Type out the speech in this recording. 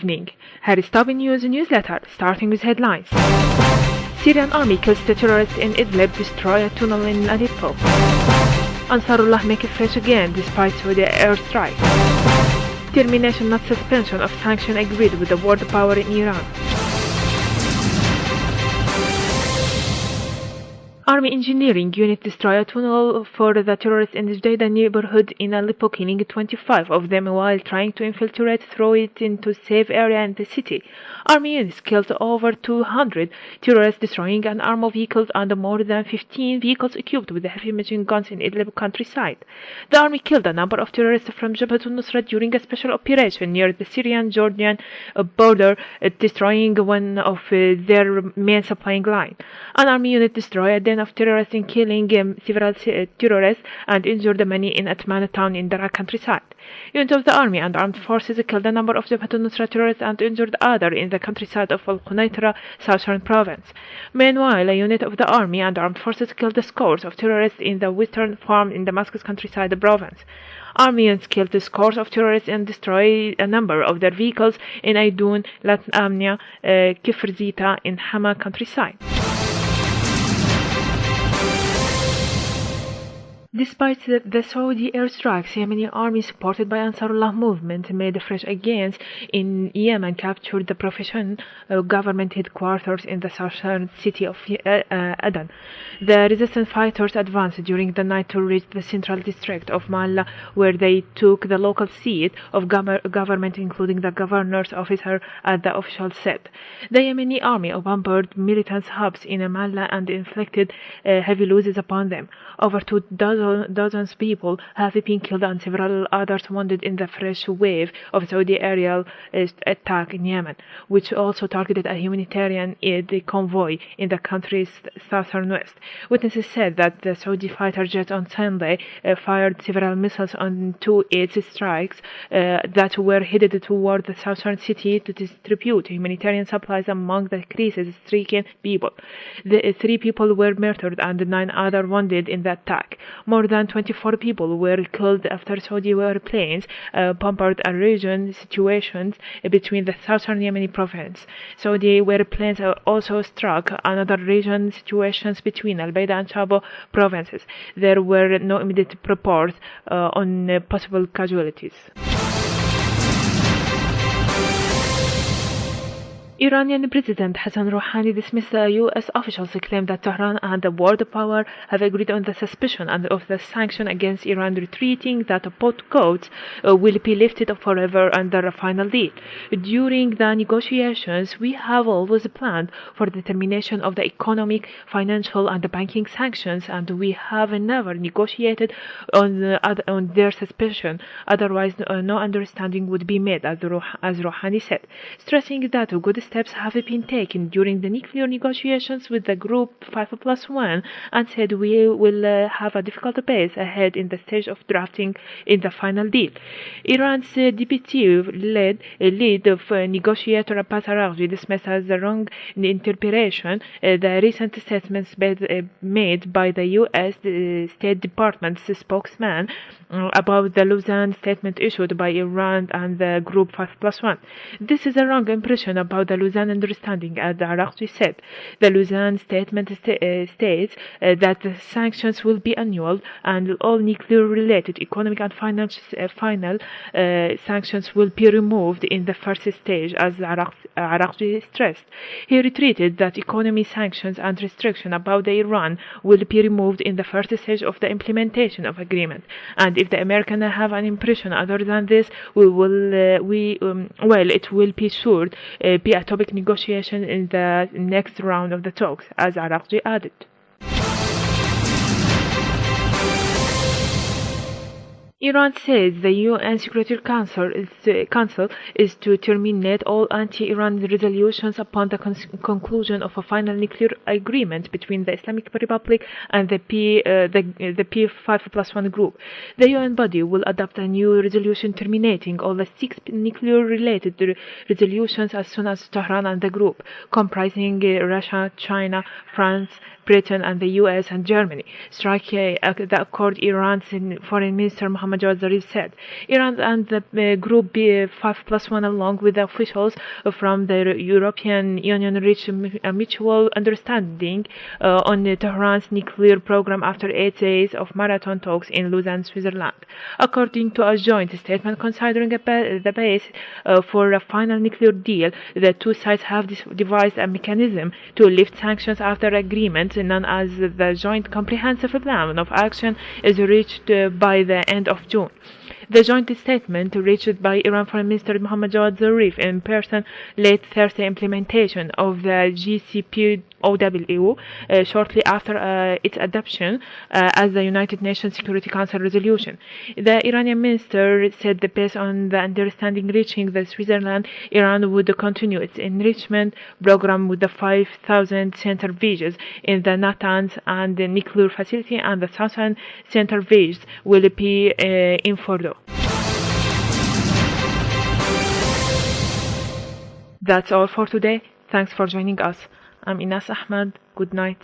evening. Harris Top News newsletter, starting with headlines. Syrian army kills the terrorists in Idlib, destroy a tunnel in Aleppo. Ansarullah make it fresh again despite Saudi airstrike. Termination, not suspension, of sanction agreed with the world power in Iran. Army engineering unit destroy a tunnel for the terrorists in the Jdeida neighborhood in Aleppo, killing 25 of them while trying to infiltrate through it into safe area in the city. Army units killed over 200 terrorists, destroying an armored vehicles and more than 15 vehicles equipped with heavy machine guns in Idlib countryside. The army killed a number of terrorists from Jabhat al-Nusra during a special operation near the Syrian-Jordan border, destroying one of their main supplying line. An army unit destroyed a of terrorists in killing several terrorists and injured many in Atman town in Daraa countryside. Units of the army and armed forces killed a number of Jabhat al-Nusra terrorists and injured others in the countryside of Al-Qunaitra, southern province. Meanwhile, a unit of the army and armed forces killed scores of terrorists in the western farm in Damascus countryside province. Army units killed scores of terrorists and destroyed a number of their vehicles in Aidun, Latin Amnia, Kifr Zita in Hama countryside. Despite the Saudi airstrikes, Yemeni army supported by Ansarullah movement made fresh against in Yemen captured the provincial government headquarters in the southern city of Aden. The resistance fighters advanced during the night to reach the central district of Malla, where they took the local seat of government, including the governor's officer, as the official said. The Yemeni army bombarded militant hubs in Malla and inflicted heavy losses upon them. Over 24 people have been killed and several others wounded in the fresh wave of Saudi aerial attack in Yemen, which also targeted a humanitarian aid convoy in the country's southern west. Witnesses said that the Saudi fighter jet on Sunday fired several missiles onto its strikes that were headed toward the southern city to distribute humanitarian supplies among the crisis-stricken people. The 3 people were murdered and 9 others wounded in the attack. More than 24 people were killed after Saudi airplanes bombarded a region situations between the southern Yemeni province. Saudi airplanes also struck another region situations between Al-Baida and Shabo provinces. There were no immediate reports on possible casualties. Iranian President Hassan Rouhani dismissed the U.S. officials who claimed that Tehran and the world power have agreed on the suspicion and of the sanction against Iran, retreating that both codes will be lifted forever under a final deal. During the negotiations, we have always planned for the termination of the economic, financial, and banking sanctions, and we have never negotiated on their suspicion. Otherwise, no understanding would be made, as Rouhani said, stressing that good steps have been taken during the nuclear negotiations with the group 5+1 and said we will have a difficult pace ahead in the stage of drafting in the final deal. Iran's deputy lead of negotiator Abbas Araghchi dismissed as the wrong interpretation the recent statements made by the U.S. State Department's spokesman about the Lausanne statement issued by Iran and the group 5+1. This is a wrong impression about the Lausanne understanding, as Araghchi said. The Lausanne statement states that the sanctions will be annual and all nuclear-related economic and final sanctions will be removed in the first stage, as Araghchi stressed. He retreated that economy sanctions and restriction about the Iran will be removed in the first stage of the implementation of agreement. And if the Americans have an impression other than this, it will be sure be a topic negotiation in the next round of the talks, as Araghchi added. Iran says the UN Security Council is to terminate all anti-Iran resolutions upon the conclusion of a final nuclear agreement between the Islamic Republic and the P5+1 group. The UN body will adopt a new resolution terminating all the 6 nuclear-related resolutions as soon as Tehran and the group, comprising Russia, China, France, Britain and the US and Germany. Striking the accord, Iran's Foreign Minister Mohammad Javad Zarif said, Iran and the Group B5+1, along with the officials from the European Union, reached a mutual understanding on Tehran's nuclear program after 8 days of marathon talks in Lausanne, Switzerland. According to a joint statement considering the base for a final nuclear deal, the two sides have devised a mechanism to lift sanctions after agreement known as the Joint Comprehensive Plan of Action is reached by the end of June. The joint statement reached by Iran Foreign Minister Mohammad Javad Zarif in person late Thursday implementation of the JCPOW shortly after its adoption as the United Nations Security Council resolution. The Iranian minister said that based on the understanding reaching the Switzerland, Iran would continue its enrichment program with the 5,000 centrifuges in the Natanz and the nuclear facility, and the 1,000 centrifuges will be in Fordo. That's all for today. Thanks for joining us. I'm Inas Ahmed. Good night.